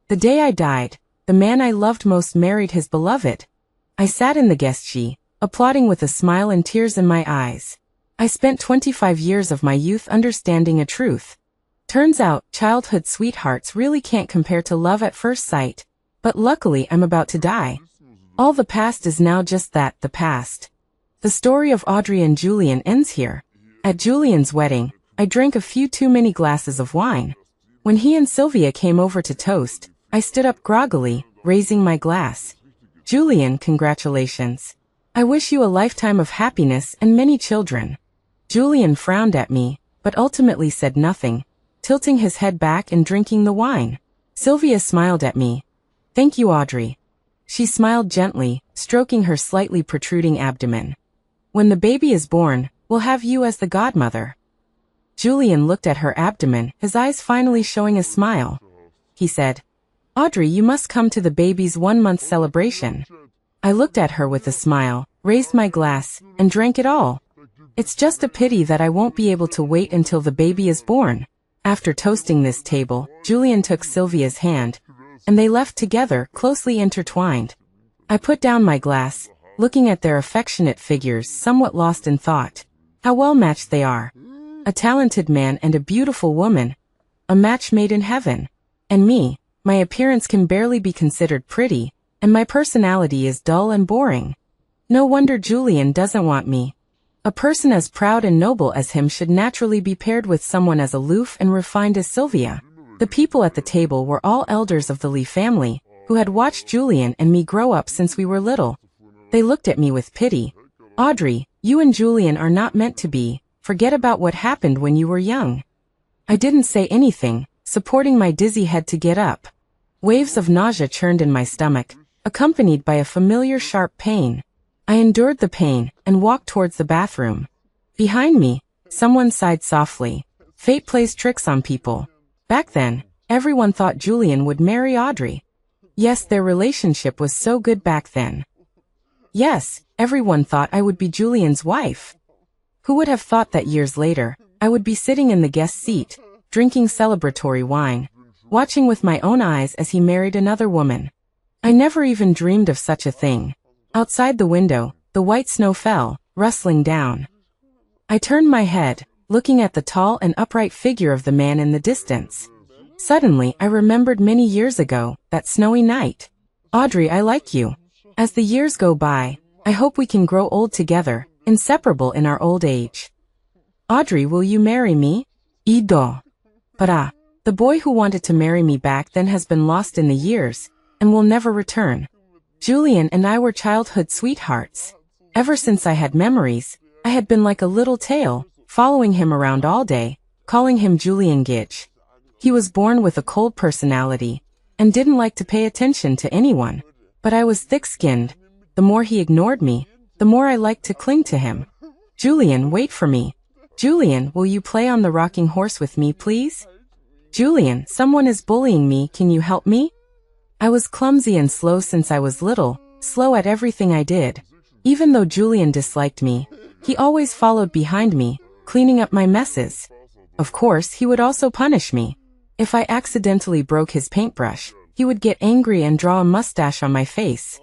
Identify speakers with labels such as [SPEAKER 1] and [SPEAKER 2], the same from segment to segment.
[SPEAKER 1] The day I died, the man I loved most married his beloved. I sat in the guestchi, applauding with a smile and tears in my eyes. I spent 25 years of my youth understanding a truth. Turns out, childhood sweethearts really can't compare to love at first sight. But luckily I'm about to die. All the past is now just that, the past. The story of Audrey and Julian ends here. At Julian's wedding, I drank a few too many glasses of wine. When he and Sylvia came over to toast, I stood up groggily, raising my glass. Julian, congratulations. I wish you a lifetime of happiness and many children. Julian frowned at me, but ultimately said nothing, tilting his head back and drinking the wine. Sylvia smiled at me. Thank you, Audrey. She smiled gently, stroking her slightly protruding abdomen. When the baby is born, we'll have you as the godmother. Julian looked at her abdomen, his eyes finally showing a smile. He said, Audrey, you must come to the baby's 1-month celebration. I looked at her with a smile, raised my glass, and drank it all. It's just a pity that I won't be able to wait until the baby is born. After toasting this table, Julian took Sylvia's hand, and they left together, closely intertwined. I put down my glass, looking at their affectionate figures, somewhat lost in thought. How well matched they are. A talented man and a beautiful woman. A match made in heaven. And me, my appearance can barely be considered pretty, and my personality is dull and boring. No wonder Julian doesn't want me. A person as proud and noble as him should naturally be paired with someone as aloof and refined as Sylvia. The people at the table were all elders of the Lee family, who had watched Julian and me grow up since we were little. They looked at me with pity. Audrey, you and Julian are not meant to be. Forget about what happened when you were young. I didn't say anything, supporting my dizzy head to get up. Waves of nausea churned in my stomach, accompanied by a familiar sharp pain. I endured the pain and walked towards the bathroom. Behind me, someone sighed softly. Fate plays tricks on people. Back then, everyone thought Julian would marry Audrey. Yes, their relationship was so good back then. Yes, everyone thought I would be Julian's wife. Who would have thought that years later, I would be sitting in the guest seat, drinking celebratory wine, watching with my own eyes as he married another woman. I never even dreamed of such a thing. Outside the window, the white snow fell, rustling down. I turned my head, looking at the tall and upright figure of the man in the distance. Suddenly, I remembered many years ago, that snowy night. Audrey, I like you. As the years go by, I hope we can grow old together, inseparable in our old age. Audrey, will you marry me? Ido. Para. The boy who wanted to marry me back then has been lost in the years, and will never return. Julian and I were childhood sweethearts. Ever since I had memories, I had been like a little tail, following him around all day, calling him Julian Gidge. He was born with a cold personality, and didn't like to pay attention to anyone. But I was thick-skinned. The more he ignored me, the more I liked to cling to him. Julian, wait for me. Julian, will you play on the rocking horse with me, please? Julian, someone is bullying me, can you help me? I was clumsy and slow since I was little, slow at everything I did. Even though Julian disliked me, he always followed behind me, cleaning up my messes. Of course, he would also punish me. If I accidentally broke his paintbrush, he would get angry and draw a mustache on my face.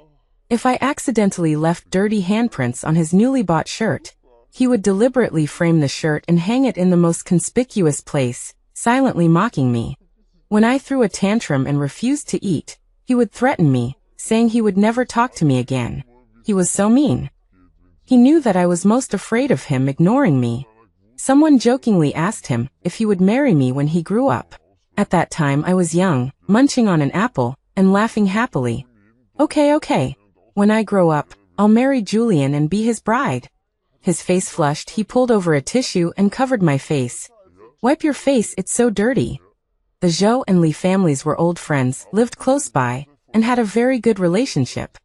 [SPEAKER 1] If I accidentally left dirty handprints on his newly bought shirt, he would deliberately frame the shirt and hang it in the most conspicuous place, silently mocking me. When I threw a tantrum and refused to eat, he would threaten me, saying he would never talk to me again. He was so mean. He knew that I was most afraid of him ignoring me. Someone jokingly asked him if he would marry me when he grew up. At that time I was young, munching on an apple, and laughing happily. Okay. When I grow up, I'll marry Julian and be his bride. His face flushed, he pulled over a tissue and covered my face. Wipe your face, it's so dirty. The Zhou and Li families were old friends, lived close by, and had a very good relationship.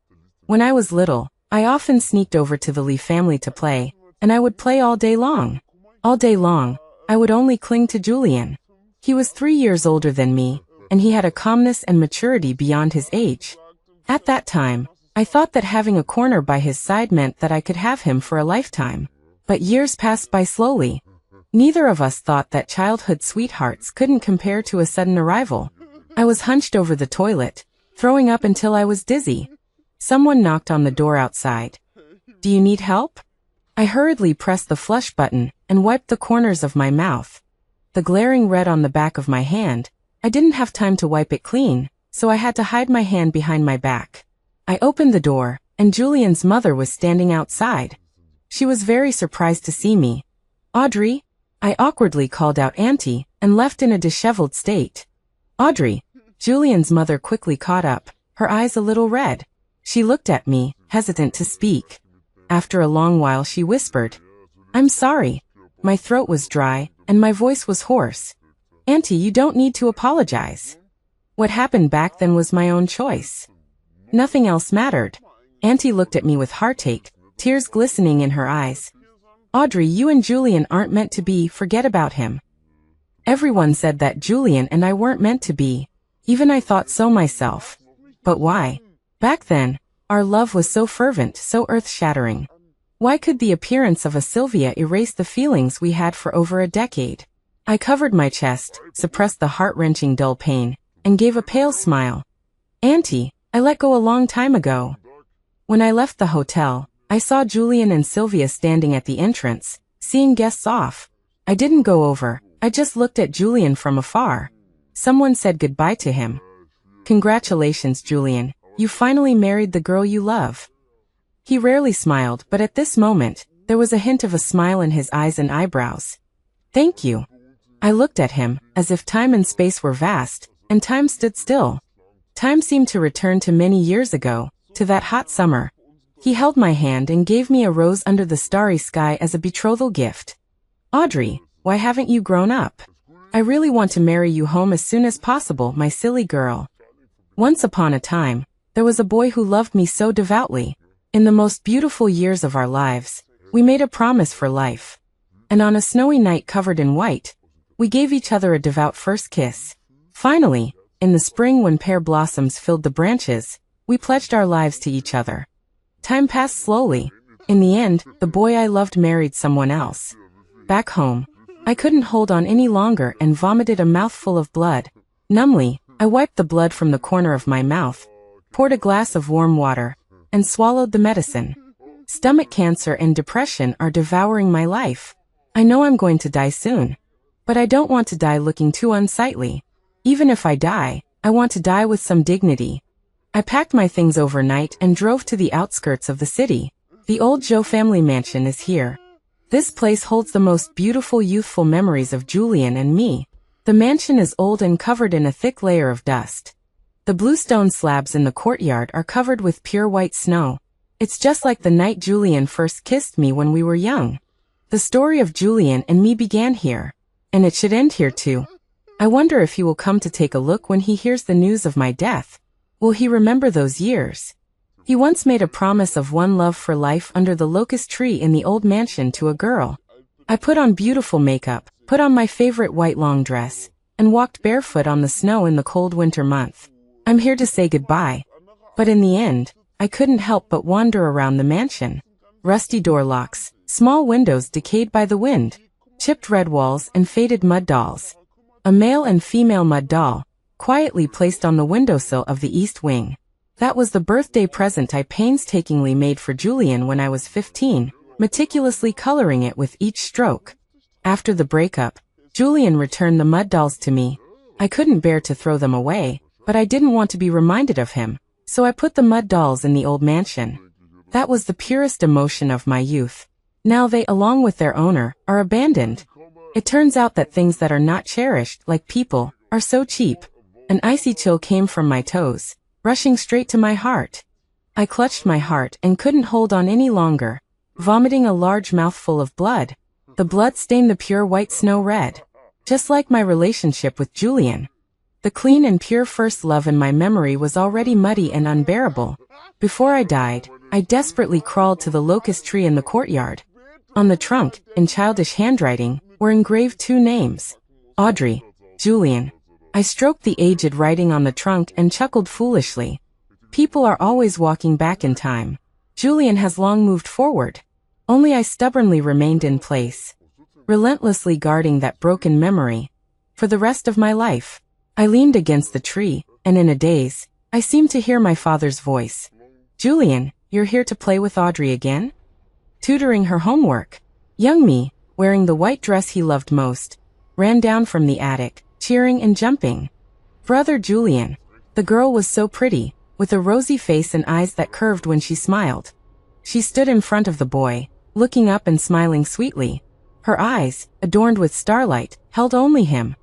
[SPEAKER 1] When I was little, I often sneaked over to the Li family to play, and I would play all day long. All day long, I would only cling to Julian. He was 3 years older than me, and he had a calmness and maturity beyond his age. At that time, I thought that having a corner by his side meant that I could have him for a lifetime. But years passed by slowly. Neither of us thought that childhood sweethearts couldn't compare to a sudden arrival. I was hunched over the toilet, throwing up until I was dizzy. Someone knocked on the door outside. Do you need help? I hurriedly pressed the flush button and wiped the corners of my mouth. The glaring red on the back of my hand, I didn't have time to wipe it clean, so I had to hide my hand behind my back. I opened the door, and Julian's mother was standing outside. She was very surprised to see me. Audrey? I awkwardly called out Auntie, and left in a disheveled state. Audrey. Julian's mother quickly caught up, her eyes a little red. She looked at me, hesitant to speak. After a long while she whispered, I'm sorry. My throat was dry, and my voice was hoarse. Auntie, you don't need to apologize. What happened back then was my own choice. Nothing else mattered. Auntie looked at me with heartache, tears glistening in her eyes. Audrey, you and Julian aren't meant to be, forget about him. Everyone said that Julian and I weren't meant to be. Even I thought so myself. But why? Back then, our love was so fervent, so earth-shattering. Why could the appearance of a Sylvia erase the feelings we had for over a decade? I covered my chest, suppressed the heart-wrenching dull pain, and gave a pale smile. Auntie, I let go a long time ago. When I left the hotel, I saw Julian and Sylvia standing at the entrance, seeing guests off. I didn't go over, I just looked at Julian from afar. Someone said goodbye to him. Congratulations, Julian, you finally married the girl you love. He rarely smiled, but at this moment, there was a hint of a smile in his eyes and eyebrows. Thank you. I looked at him, as if time and space were vast, and time stood still. Time seemed to return to many years ago, to that hot summer. He held my hand and gave me a rose under the starry sky as a betrothal gift. Audrey, why haven't you grown up? I really want to marry you home as soon as possible, my silly girl. Once upon a time, there was a boy who loved me so devoutly. In the most beautiful years of our lives, we made a promise for life. And on a snowy night covered in white, we gave each other a devout first kiss. Finally, in the spring when pear blossoms filled the branches, we pledged our lives to each other. Time passed slowly. In the end, the boy I loved married someone else. Back home, I couldn't hold on any longer and vomited a mouthful of blood. Numbly, I wiped the blood from the corner of my mouth, poured a glass of warm water, and swallowed the medicine. Stomach cancer and depression are devouring my life. I know I'm going to die soon. But I don't want to die looking too unsightly. Even if I die, I want to die with some dignity. I packed my things overnight and drove to the outskirts of the city. The old Joe family mansion is here. This place holds the most beautiful youthful memories of Julian and me. The mansion is old and covered in a thick layer of dust. The blue stone slabs in the courtyard are covered with pure white snow. It's just like the night Julian first kissed me when we were young. The story of Julian and me began here. And it should end here too. I wonder if he will come to take a look when he hears the news of my death. Will he remember those years? He once made a promise of one love for life under the locust tree in the old mansion to a girl. I put on beautiful makeup, put on my favorite white long dress, and walked barefoot on the snow in the cold winter month. I'm here to say goodbye. But in the end, I couldn't help but wander around the mansion. Rusty door locks, small windows decayed by the wind, chipped red walls and faded mud dolls. A male and female mud doll, quietly placed on the windowsill of the east wing. That was the birthday present I painstakingly made for Julian when I was 15, meticulously coloring it with each stroke. After the breakup, Julian returned the mud dolls to me. I couldn't bear to throw them away, but I didn't want to be reminded of him, so I put the mud dolls in the old mansion. That was the purest emotion of my youth. Now they, along with their owner, are abandoned. It turns out that things that are not cherished, like people, are so cheap. An icy chill came from my toes, rushing straight to my heart. I clutched my heart and couldn't hold on any longer, vomiting a large mouthful of blood. The blood stained the pure white snow red, just like my relationship with Julian. The clean and pure first love in my memory was already muddy and unbearable. Before I died, I desperately crawled to the locust tree in the courtyard. On the trunk, in childish handwriting, were engraved two names: Audrey, Julian. I stroked the aged writing on the trunk and chuckled foolishly. People are always walking back in time. Julian has long moved forward. Only I stubbornly remained in place, relentlessly guarding that broken memory. For the rest of my life, I leaned against the tree, and in a daze, I seemed to hear my father's voice. Julian, you're here to play with Audrey again? Tutoring her homework. Young me, wearing the white dress he loved most, ran down from the attic, cheering and jumping. Brother Julian. The girl was so pretty, with a rosy face and eyes that curved when she smiled. She stood in front of the boy, looking up and smiling sweetly. Her eyes, adorned with starlight, held only him.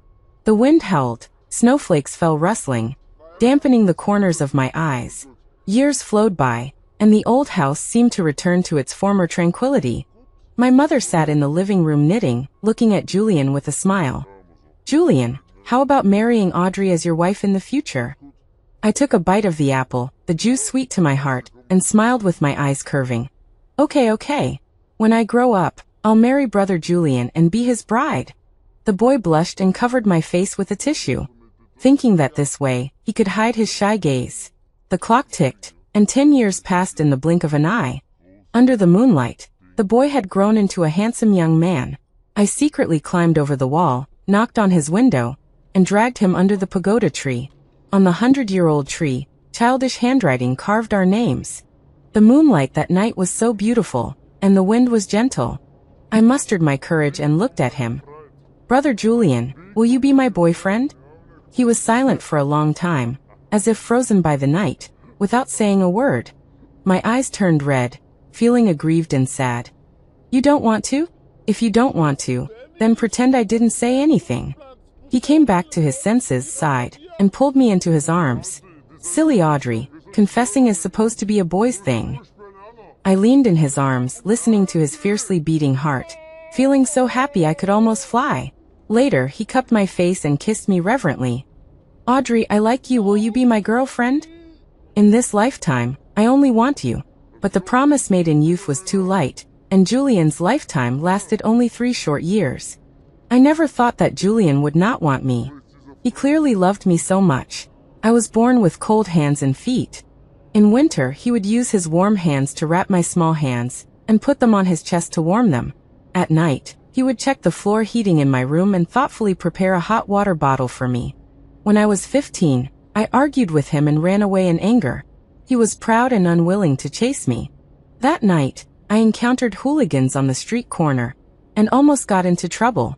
[SPEAKER 1] The wind howled, snowflakes fell rustling, dampening the corners of my eyes. Years flowed by, and the old house seemed to return to its former tranquility. My mother sat in the living room knitting, looking at Julian with a smile. Julian, how about marrying Audrey as your wife in the future? I took a bite of the apple, the juice sweet to my heart, and smiled with my eyes curving. Okay. When I grow up, I'll marry Brother Julian and be his bride. The boy blushed and covered my face with a tissue, thinking that this way, he could hide his shy gaze. The clock ticked, and 10 years passed in the blink of an eye. Under the moonlight, the boy had grown into a handsome young man. I secretly climbed over the wall, knocked on his window, and dragged him under the pagoda tree. On the 100-year-old tree, childish handwriting carved our names. The moonlight that night was so beautiful, and the wind was gentle. I mustered my courage and looked at him. Brother Julian, will you be my boyfriend? He was silent for a long time, as if frozen by the night, without saying a word. My eyes turned red, feeling aggrieved and sad. You don't want to? If you don't want to, then pretend I didn't say anything. He came back to his senses, sighed, and pulled me into his arms. Silly Audrey, confessing is supposed to be a boy's thing. I leaned in his arms, listening to his fiercely beating heart, feeling so happy I could almost fly. Later, he cupped my face and kissed me reverently. Audrey, I like you. Will you be my girlfriend? In this lifetime, I only want you. But the promise made in youth was too light, and Julian's lifetime lasted only 3 short years. I never thought that Julian would not want me. He clearly loved me so much. I was born with cold hands and feet. In winter, he would use his warm hands to wrap my small hands, and put them on his chest to warm them. At night, he would check the floor heating in my room and thoughtfully prepare a hot water bottle for me. When I was 15, I argued with him and ran away in anger. He was proud and unwilling to chase me. That night, I encountered hooligans on the street corner, and almost got into trouble.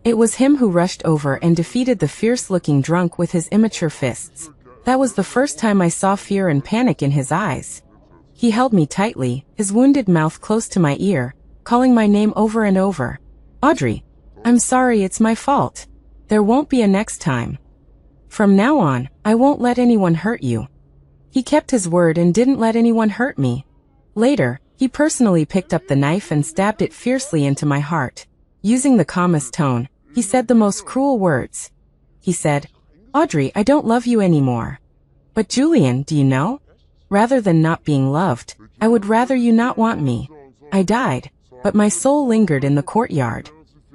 [SPEAKER 1] It was him who rushed over and defeated the fierce-looking drunk with his immature fists. That was the first time I saw fear and panic in his eyes. He held me tightly, his wounded mouth close to my ear, calling my name over and over. Audrey, I'm sorry, it's my fault. There won't be a next time. From now on, I won't let anyone hurt you. He kept his word and didn't let anyone hurt me. Later, he personally picked up the knife and stabbed it fiercely into my heart. Using the calmest tone, he said the most cruel words. He said, Audrey, I don't love you anymore. But Julian, do you know? Rather than not being loved, I would rather you not want me. I died, but my soul lingered in the courtyard.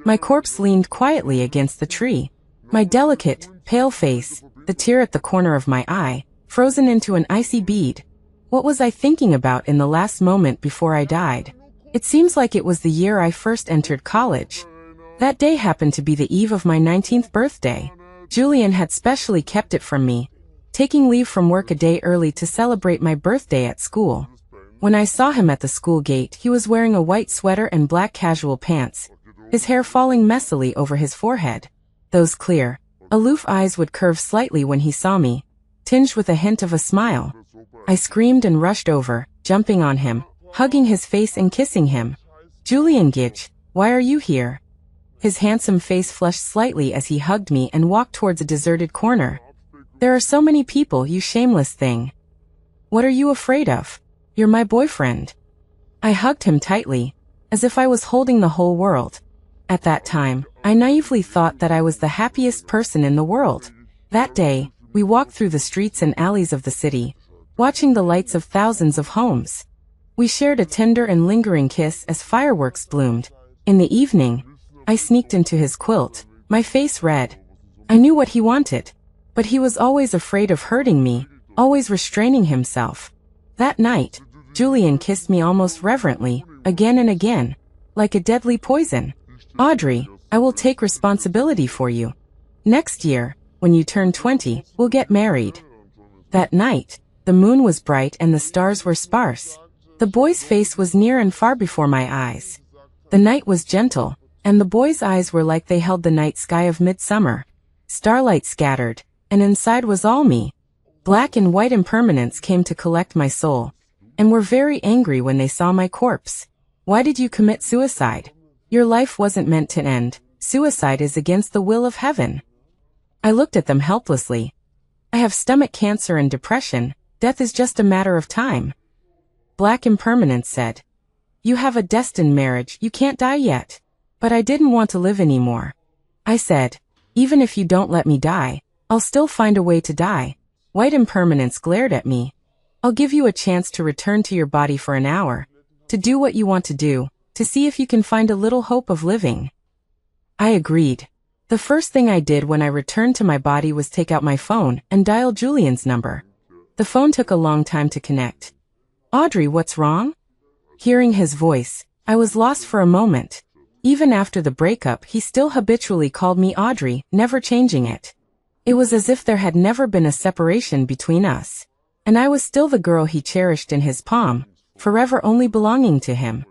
[SPEAKER 1] My corpse leaned quietly against the tree. My delicate, pale face, the tear at the corner of my eye, frozen into an icy bead. What was I thinking about in the last moment before I died? It seems like it was the year I first entered college. That day happened to be the eve of my 19th birthday. Julian had specially kept it from me, taking leave from work a day early to celebrate my birthday at school. When I saw him at the school gate, he was wearing a white sweater and black casual pants, his hair falling messily over his forehead. Those clear, aloof eyes would curve slightly when he saw me, tinged with a hint of a smile. I screamed and rushed over, jumping on him, hugging his face and kissing him. Julian Gidge, why are you here? His handsome face flushed slightly as he hugged me and walked towards a deserted corner. There are so many people, you shameless thing. What are you afraid of? You're my boyfriend. I hugged him tightly, as if I was holding the whole world. At that time, I naively thought that I was the happiest person in the world. That day, we walked through the streets and alleys of the city, watching the lights of thousands of homes. We shared a tender and lingering kiss as fireworks bloomed. In the evening, I sneaked into his quilt, my face red. I knew what he wanted, but he was always afraid of hurting me, always restraining himself. That night, Julian kissed me almost reverently, again and again, like a deadly poison. Audrey, I will take responsibility for you. Next year, when when you turn 20, we'll get married. That night, the moon was bright and the stars were sparse. The boy's face was near and far before my eyes. The night was gentle, and the boy's eyes were like they held the night sky of midsummer. Starlight scattered, and inside was all me. Black and white impermanence came to collect my soul, and were very angry when they saw my corpse. Why did you commit suicide? Your life wasn't meant to end. Suicide is against the will of heaven. I looked at them helplessly. I have stomach cancer and depression. Death is just a matter of time. Black impermanence said, you have a destined marriage, you can't die yet. But I didn't want to live anymore. I said, even if you don't let me die, I'll still find a way to die. White impermanence glared at me. I'll give you a chance to return to your body for an hour, to do what you want to do, to see if you can find a little hope of living. I agreed. The first thing I did when I returned to my body was take out my phone and dial Julian's number. The phone took a long time to connect. Audrey, what's wrong? Hearing his voice, I was lost for a moment. Even after the breakup, he still habitually called me Audrey, never changing it. It was as if there had never been a separation between us. And I was still the girl he cherished in his palm, forever only belonging to him.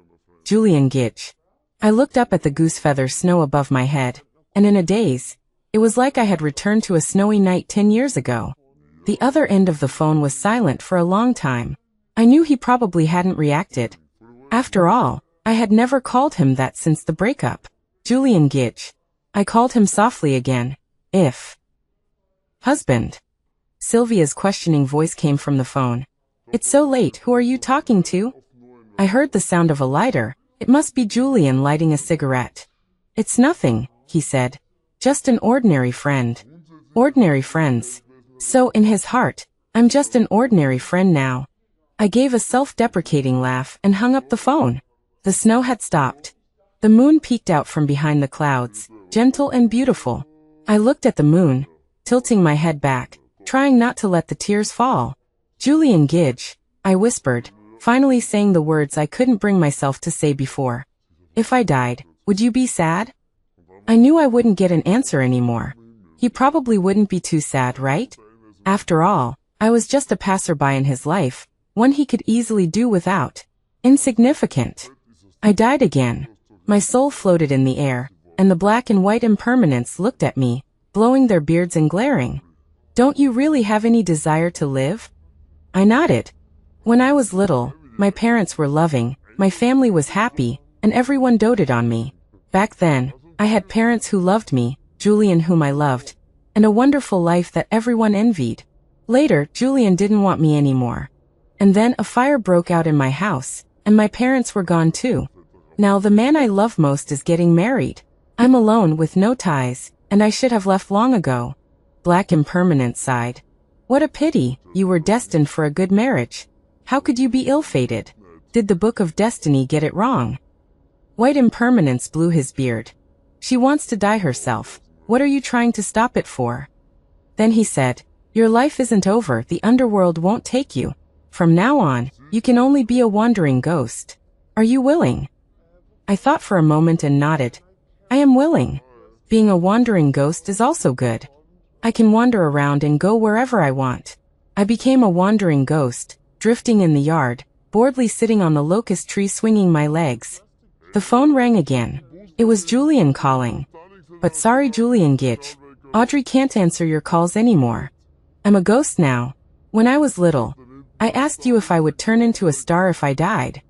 [SPEAKER 1] Julian Gitch. I looked up at the goosefeather snow above my head, and in a daze, it was like I had returned to a snowy night 10 years ago. The other end of the phone was silent for a long time. I knew he probably hadn't reacted. After all, I had never called him that since the breakup. Julian Gitch. I called him softly again. If. Husband. Sylvia's questioning voice came from the phone. It's so late, who are you talking to? I heard the sound of a lighter. It must be Julian lighting a cigarette. It's nothing, he said. Just an ordinary friend. Ordinary friends. So in his heart, I'm just an ordinary friend now. I gave a self-deprecating laugh and hung up the phone. The snow had stopped. The moon peeked out from behind the clouds, gentle and beautiful. I looked at the moon, tilting my head back, trying not to let the tears fall. Julian Gitch, I whispered, finally saying the words I couldn't bring myself to say before. If I died, would you be sad? I knew I wouldn't get an answer anymore. He probably wouldn't be too sad, right? After all, I was just a passerby in his life, one he could easily do without. Insignificant. I died again. My soul floated in the air, and the black and white impermanence looked at me, blowing their beards and glaring. Don't you really have any desire to live? I nodded. When I was little, my parents were loving, my family was happy, and everyone doted on me. Back then, I had parents who loved me, Julian whom I loved, and a wonderful life that everyone envied. Later, Julian didn't want me anymore. And then a fire broke out in my house, and my parents were gone too. Now the man I love most is getting married. I'm alone with no ties, and I should have left long ago. Black impermanence sighed. What a pity, you were destined for a good marriage. How could you be ill-fated? Did the book of destiny get it wrong? White impermanence blew his beard. She wants to die herself. What are you trying to stop it for? Then he said, your life isn't over, the underworld won't take you. From now on, you can only be a wandering ghost. Are you willing? I thought for a moment and nodded. I am willing. Being a wandering ghost is also good. I can wander around and go wherever I want. I became a wandering ghost, drifting in the yard, boredly sitting on the locust tree swinging my legs. The phone rang again. It was Julian calling. But sorry, Julian Gitch. Audrey can't answer your calls anymore. I'm a ghost now. When I was little, I asked you if I would turn into a star if I died.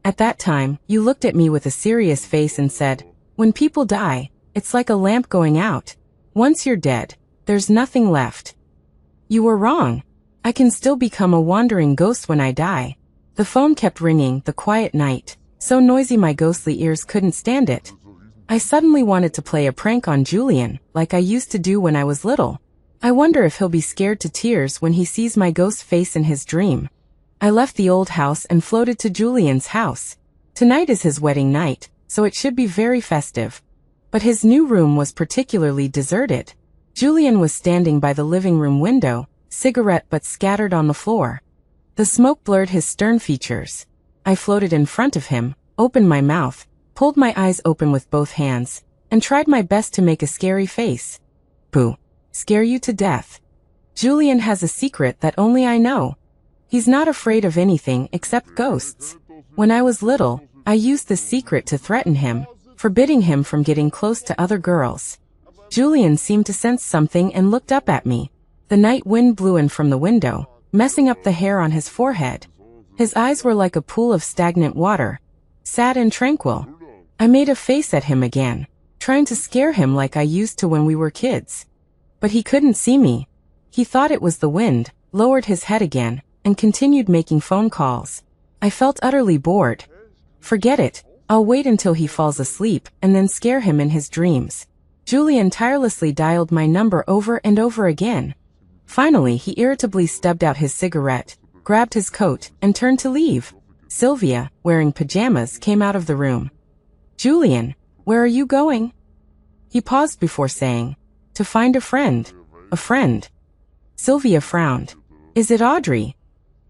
[SPEAKER 1] At that time, you looked at me with a serious face and said, when people die, it's like a lamp going out. Once you're dead, there's nothing left. You were wrong. I can still become a wandering ghost when I die. The phone kept ringing, the quiet night, so noisy my ghostly ears couldn't stand it. I suddenly wanted to play a prank on Julian, like I used to do when I was little. I wonder if he'll be scared to tears when he sees my ghost face in his dream. I left the old house and floated to Julian's house. Tonight is his wedding night, so it should be very festive. But his new room was particularly deserted. Julian was standing by the living room window, cigarette butt scattered on the floor. The smoke blurred his stern features. I floated in front of him, opened my mouth, pulled my eyes open with both hands, and tried my best to make a scary face. Boo. Scare you to death. Julian has a secret that only I know. He's not afraid of anything except ghosts. When I was little, I used this secret to threaten him, forbidding him from getting close to other girls. Julian seemed to sense something and looked up at me. The night wind blew in from the window, messing up the hair on his forehead. His eyes were like a pool of stagnant water, sad and tranquil. I made a face at him again, trying to scare him like I used to when we were kids. But he couldn't see me. He thought it was the wind, lowered his head again, and continued making phone calls. I felt utterly bored. Forget it, I'll wait until he falls asleep and then scare him in his dreams. Julian tirelessly dialed my number over and over again. Finally, he irritably stubbed out his cigarette, grabbed his coat, and turned to leave. Sylvia, wearing pajamas, came out of the room. "Julian, where are you going?" He paused before saying, "To find a friend." "A friend?" Sylvia frowned. "Is it Audrey?"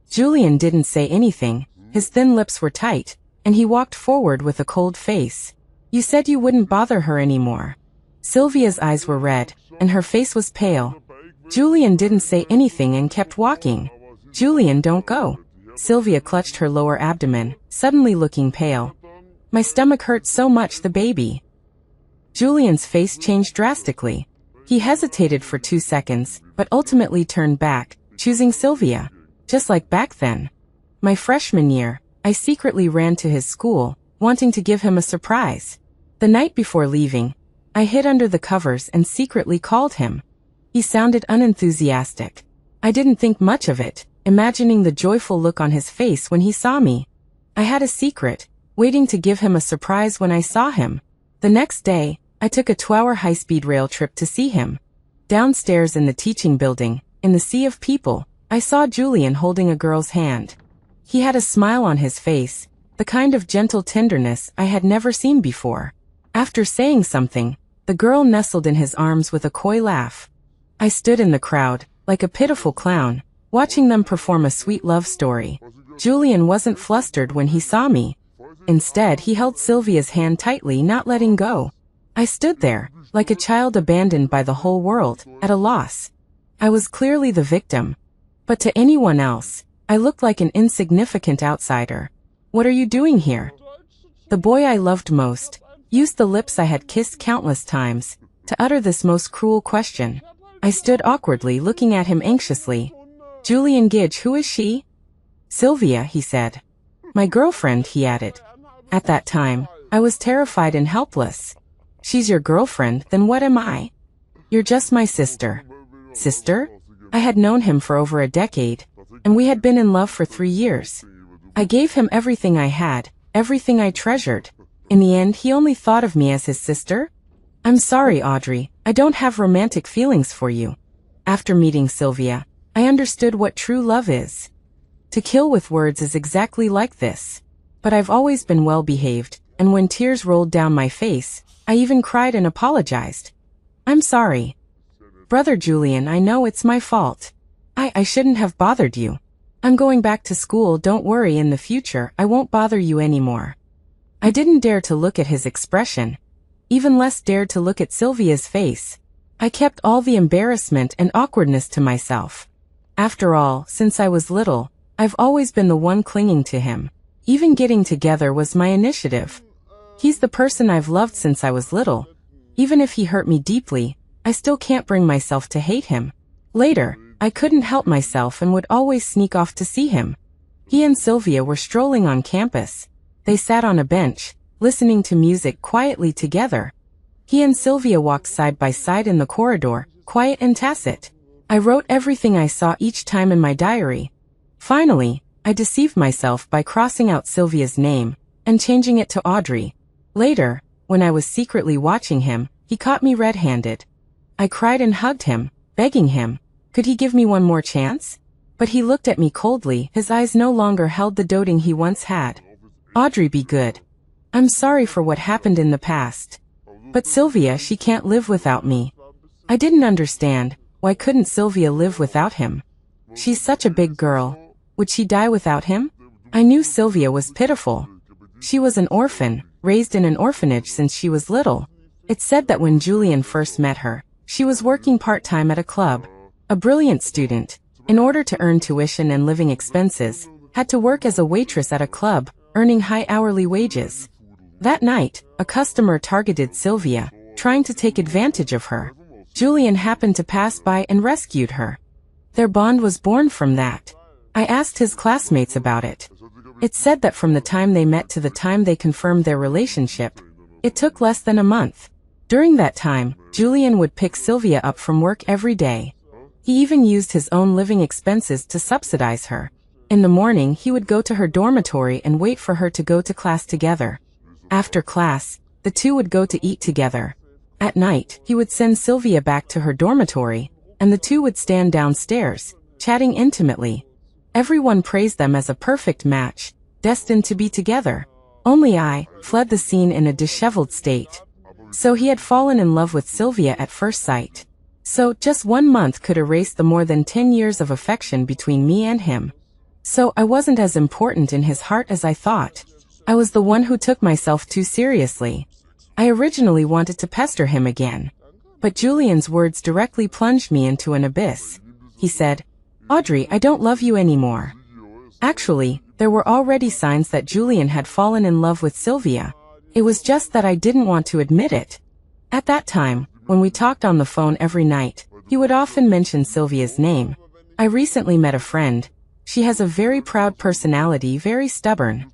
[SPEAKER 1] Julian didn't say anything. His thin lips were tight, and he walked forward with a cold face. "You said you wouldn't bother her anymore." Sylvia's eyes were red, and her face was pale. Julian didn't say anything and kept walking. "Julian, don't go." Sylvia clutched her lower abdomen, suddenly looking pale. "My stomach hurts so much, the baby." Julian's face changed drastically. He hesitated for 2 seconds, but ultimately turned back, choosing Sylvia. Just like back then. My freshman year, I secretly ran to his school, wanting to give him a surprise. The night before leaving, I hid under the covers and secretly called him. He sounded unenthusiastic. I didn't think much of it, imagining the joyful look on his face when he saw me. I had a secret, waiting to give him a surprise when I saw him. The next day, I took a 2-hour high-speed rail trip to see him. Downstairs in the teaching building, in the sea of people, I saw Julian holding a girl's hand. He had a smile on his face, the kind of gentle tenderness I had never seen before. After saying something, the girl nestled in his arms with a coy laugh. I stood in the crowd, like a pitiful clown, watching them perform a sweet love story. Julian wasn't flustered when he saw me. Instead, he held Sylvia's hand tightly, not letting go. I stood there, like a child abandoned by the whole world, at a loss. I was clearly the victim. But to anyone else, I looked like an insignificant outsider. "What are you doing here?" The boy I loved most used the lips I had kissed countless times to utter this most cruel question. I stood awkwardly looking at him anxiously. "Julian Gidge, who is she?" "Sylvia," he said. "My girlfriend," he added. At that time, I was terrified and helpless. "She's your girlfriend, then what am I?" "You're just my sister." Sister? I had known him for over a decade, and we had been in love for 3 years. I gave him everything I had, everything I treasured. In the end, he only thought of me as his sister? "I'm sorry, Audrey, I don't have romantic feelings for you." After meeting Sylvia, I understood what true love is. To kill with words is exactly like this. But I've always been well behaved, and when tears rolled down my face, I even cried and apologized. "I'm sorry. Brother Julian, I know it's my fault. I shouldn't have bothered you. I'm going back to school, don't worry, in the future I won't bother you anymore." I didn't dare to look at his expression. Even less dared to look at Sylvia's face. I kept all the embarrassment and awkwardness to myself. After all, since I was little, I've always been the one clinging to him. Even getting together was my initiative. He's the person I've loved since I was little. Even if he hurt me deeply, I still can't bring myself to hate him. Later, I couldn't help myself and would always sneak off to see him. He and Sylvia were strolling on campus. They sat on a bench, listening to music quietly together. He and Sylvia walked side by side in the corridor, quiet and tacit. I wrote everything I saw each time in my diary. Finally, I deceived myself by crossing out Sylvia's name and changing it to Audrey. Later, when I was secretly watching him, he caught me red-handed. I cried and hugged him, begging him. Could he give me one more chance? But he looked at me coldly, his eyes no longer held the doting he once had. "Audrey, be good. I'm sorry for what happened in the past. But Sylvia, she can't live without me." I didn't understand, why couldn't Sylvia live without him? She's such a big girl. Would she die without him? I knew Sylvia was pitiful. She was an orphan, raised in an orphanage since she was little. It's said that when Julian first met her, She was working part-time at a club. A brilliant student, in order to earn tuition and living expenses, had to work as a waitress at a club, earning high hourly wages. That night, a customer targeted Sylvia, trying to take advantage of her. Julian happened to pass by and rescued her. Their bond was born from that. I asked his classmates about it. It said that from the time they met to the time they confirmed their relationship, it took less than a month. During that time, Julian would pick Sylvia up from work every day. He even used his own living expenses to subsidize her. In the morning, he would go to her dormitory and wait for her to go to class together. After class, the two would go to eat together. At night, he would send Sylvia back to her dormitory, and the two would stand downstairs, chatting intimately. Everyone praised them as a perfect match, destined to be together. Only I fled the scene in a disheveled state. So he had fallen in love with Sylvia at first sight. So just 1 month could erase the more than 10 years of affection between me and him. So I wasn't as important in his heart as I thought. I was the one who took myself too seriously. I originally wanted to pester him again. But Julian's words directly plunged me into an abyss. He said, "Audrey, I don't love you anymore." Actually, there were already signs that Julian had fallen in love with Sylvia. It was just that I didn't want to admit it. At that time, when we talked on the phone every night, he would often mention Sylvia's name. I recently met a friend. She has a very proud personality, very stubborn.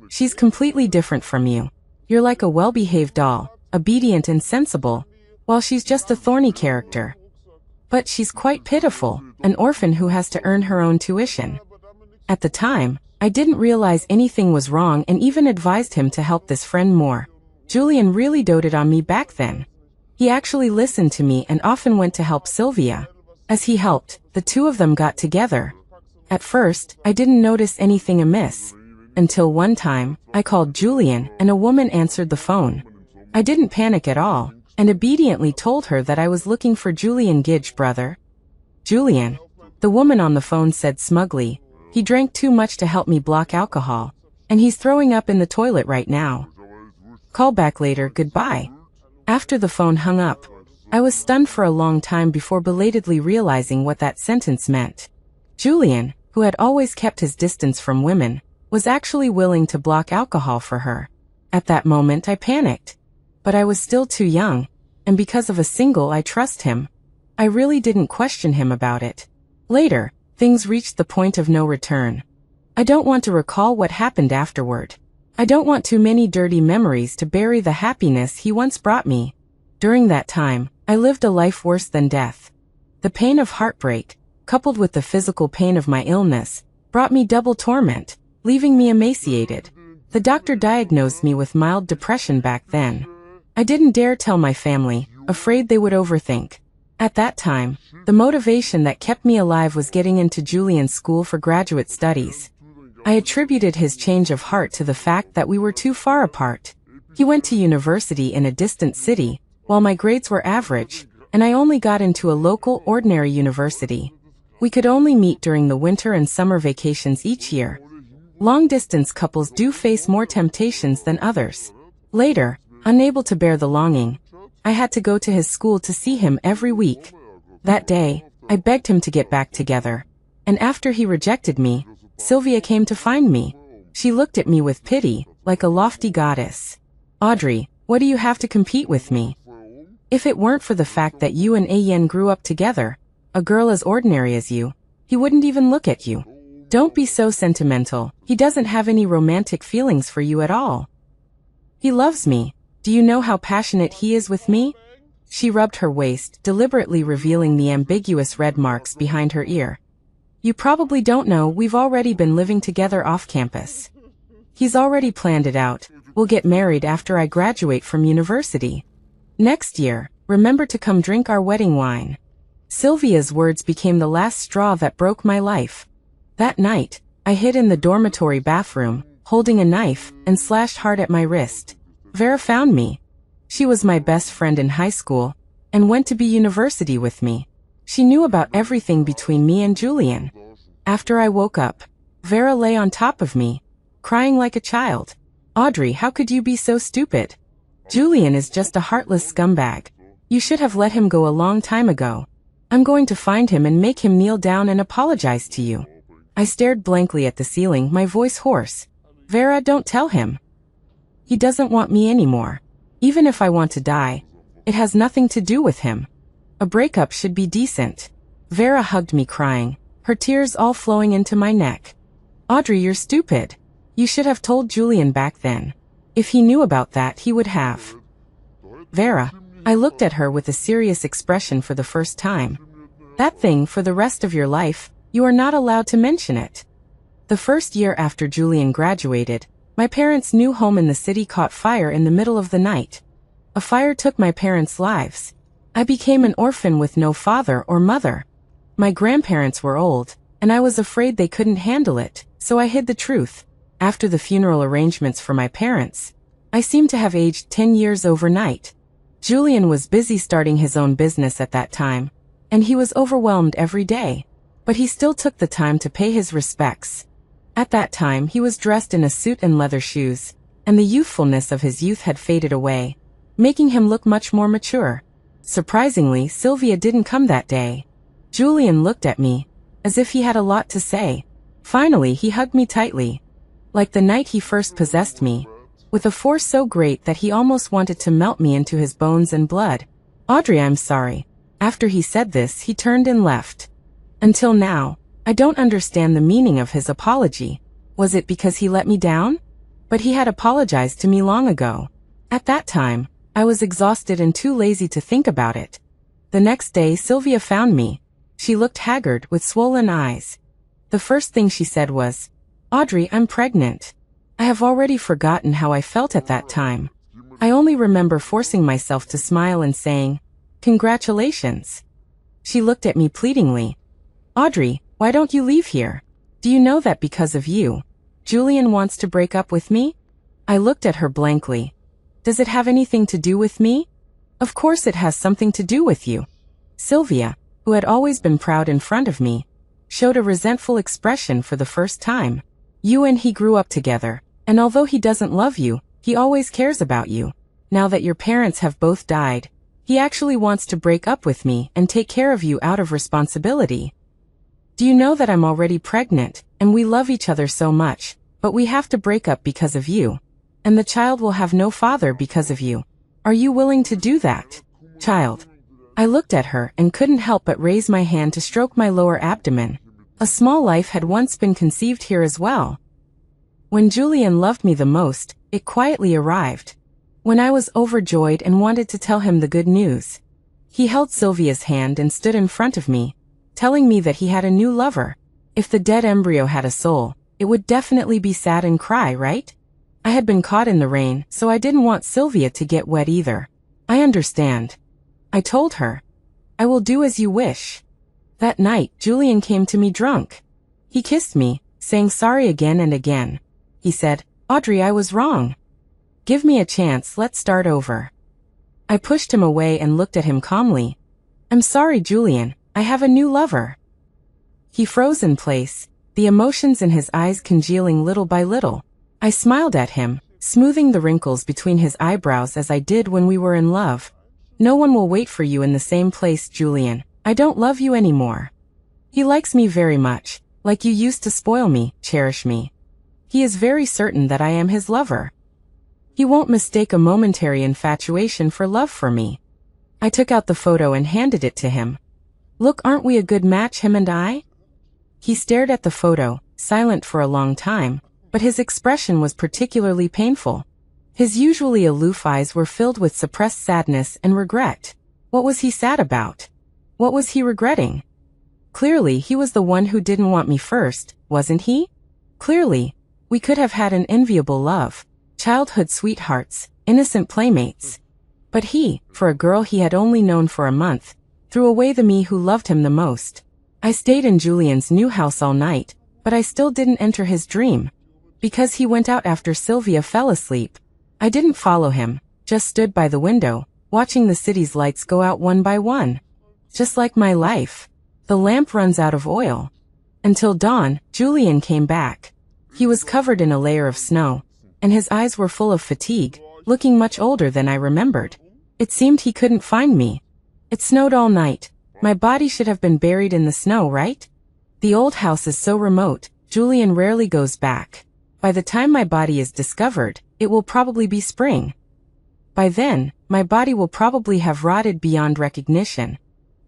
[SPEAKER 1] She's completely different from you. You're like a well-behaved doll, obedient and sensible, while she's just a thorny character. But she's quite pitiful, an orphan who has to earn her own tuition. At the time, I didn't realize anything was wrong and even advised him to help this friend more. Julian really doted on me back then. He actually listened to me and often went to help Sylvia. As he helped, the two of them got together. At first, I didn't notice anything amiss. Until one time, I called Julian and a woman answered the phone. I didn't panic at all, and obediently told her that I was looking for Julian Gidge, brother. "Julian," the woman on the phone said smugly. "He drank too much to help me block alcohol, and he's throwing up in the toilet right now. Call back later, goodbye." After the phone hung up, I was stunned for a long time before belatedly realizing what that sentence meant. Julian, who had always kept his distance from women, was actually willing to block alcohol for her. At that moment I panicked. But I was still too young, and because of a single I trust him, I really didn't question him about it. Later, things reached the point of no return. I don't want to recall what happened afterward. I don't want too many dirty memories to bury the happiness he once brought me. During that time, I lived a life worse than death. The pain of heartbreak, coupled with the physical pain of my illness, brought me double torment, leaving me emaciated. The doctor diagnosed me with mild depression back then. I didn't dare tell my family, afraid they would overthink. At that time, the motivation that kept me alive was getting into Julian's school for graduate studies. I attributed his change of heart to the fact that we were too far apart. He went to university in a distant city, while my grades were average, and I only got into a local, ordinary university. We could only meet during the winter and summer vacations each year. Long-distance couples do face more temptations than others. Later, unable to bear the longing, I had to go to his school to see him every week. That day, I begged him to get back together. And after he rejected me, Sylvia came to find me. She looked at me with pity, like a lofty goddess. "Audrey, what do you have to compete with me? If it weren't for the fact that you and Ayen grew up together, a girl as ordinary as you, he wouldn't even look at you. Don't be so sentimental. He doesn't have any romantic feelings for you at all. He loves me. Do you know how passionate he is with me?" She rubbed her waist, deliberately revealing the ambiguous red marks behind her ear. "You probably don't know we've already been living together off campus. He's already planned it out. We'll get married after I graduate from university. Next year, remember to come drink our wedding wine." Sylvia's words became the last straw that broke my life. That night, I hid in the dormitory bathroom, holding a knife, and slashed hard at my wrist. Vera found me. She was my best friend in high school, and went to be university with me. She knew about everything between me and Julian. After I woke up, Vera lay on top of me, crying like a child. "Audrey, how could you be so stupid? Julian is just a heartless scumbag. You should have let him go a long time ago. I'm going to find him and make him kneel down and apologize to you. I stared blankly at the ceiling, my voice hoarse. Vera, don't tell him. He doesn't want me anymore. Even if I want to die, it has nothing to do with him. A breakup should be decent. Vera hugged me crying, her tears all flowing into my neck. Audrey, you're stupid. You should have told Julian back then. If he knew about that, he would have. Vera, I looked at her with a serious expression for the first time. That thing, for the rest of your life, you are not allowed to mention it. The first year after Julian graduated, my parents' new home in the city caught fire in the middle of the night. A fire took my parents' lives. I became an orphan with no father or mother. My grandparents were old, and I was afraid they couldn't handle it, so I hid the truth. After the funeral arrangements for my parents, I seemed to have aged 10 years overnight. Julian was busy starting his own business at that time, and he was overwhelmed every day. But he still took the time to pay his respects. At that time he was dressed in a suit and leather shoes, and the youthfulness of his youth had faded away, making him look much more mature. Surprisingly, Sylvia didn't come that day. Julian looked at me, as if he had a lot to say. Finally, he hugged me tightly, like the night he first possessed me, with a force so great that he almost wanted to melt me into his bones and blood. Audrey, I'm sorry. After he said this, he turned and left. Until now, I don't understand the meaning of his apology. Was it because he let me down? But he had apologized to me long ago. At that time, I was exhausted and too lazy to think about it. The next day, Sylvia found me. She looked haggard with swollen eyes. The first thing she said was, Audrey, I'm pregnant. I have already forgotten how I felt at that time. I only remember forcing myself to smile and saying, Congratulations. She looked at me pleadingly. Audrey, why don't you leave here? Do you know that because of you, Julian wants to break up with me? I looked at her blankly. Does it have anything to do with me? Of course it has something to do with you. Sylvia, who had always been proud in front of me, showed a resentful expression for the first time. You and he grew up together, and although he doesn't love you, he always cares about you. Now that your parents have both died, he actually wants to break up with me and take care of you out of responsibility. Do you know that I'm already pregnant, and we love each other so much, but we have to break up because of you, and the child will have no father because of you. Are you willing to do that, child? I looked at her and couldn't help but raise my hand to stroke my lower abdomen. A small life had once been conceived here as well. When Julian loved me the most, it quietly arrived. When I was overjoyed and wanted to tell him the good news, he held Sylvia's hand and stood in front of me, telling me that he had a new lover. If the dead embryo had a soul, it would definitely be sad and cry, right? I had been caught in the rain, so I didn't want Sylvia to get wet either. I understand. I told her. I will do as you wish. That night, Julian came to me drunk. He kissed me, saying sorry again and again. He said, Audrey, I was wrong. Give me a chance, let's start over. I pushed him away and looked at him calmly. I'm sorry, Julian, I have a new lover. He froze in place, the emotions in his eyes congealing little by little. I smiled at him, smoothing the wrinkles between his eyebrows as I did when we were in love. No one will wait for you in the same place, Julian. I don't love you anymore. He likes me very much, like you used to spoil me, cherish me. He is very certain that I am his lover. He won't mistake a momentary infatuation for love for me. I took out the photo and handed it to him. Look, aren't we a good match, him and I? He stared at the photo, silent for a long time, but his expression was particularly painful. His usually aloof eyes were filled with suppressed sadness and regret. What was he sad about? What was he regretting? Clearly, he was the one who didn't want me first, wasn't he? Clearly, we could have had an enviable love, childhood sweethearts, innocent playmates. But he, for a girl he had only known for a month, threw away the me who loved him the most. I stayed in Julian's new house all night, but I still didn't enter his dream. Because he went out after Sylvia fell asleep. I didn't follow him, just stood by the window, watching the city's lights go out one by one. Just like my life. The lamp runs out of oil. Until dawn, Julian came back. He was covered in a layer of snow, and his eyes were full of fatigue, looking much older than I remembered. It seemed he couldn't find me. It snowed all night. My body should have been buried in the snow, right? The old house is so remote, Julian rarely goes back. By the time my body is discovered, it will probably be spring. By then, my body will probably have rotted beyond recognition.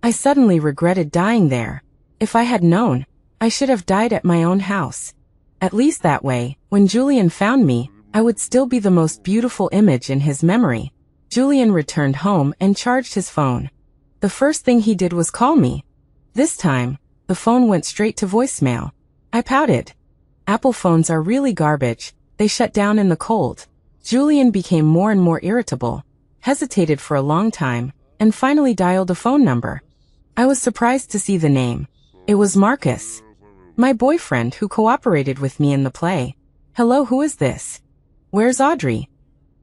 [SPEAKER 1] I suddenly regretted dying there. If I had known, I should have died at my own house. At least that way, when Julian found me, I would still be the most beautiful image in his memory. Julian returned home and charged his phone. The first thing he did was call me. This time, the phone went straight to voicemail. I pouted. Apple phones are really garbage. They shut down in the cold. Julian became more and more irritable, hesitated for a long time, and finally dialed a phone number. I was surprised to see the name. It was Marcus, my boyfriend who cooperated with me in the play. Hello, who is this? Where's Audrey?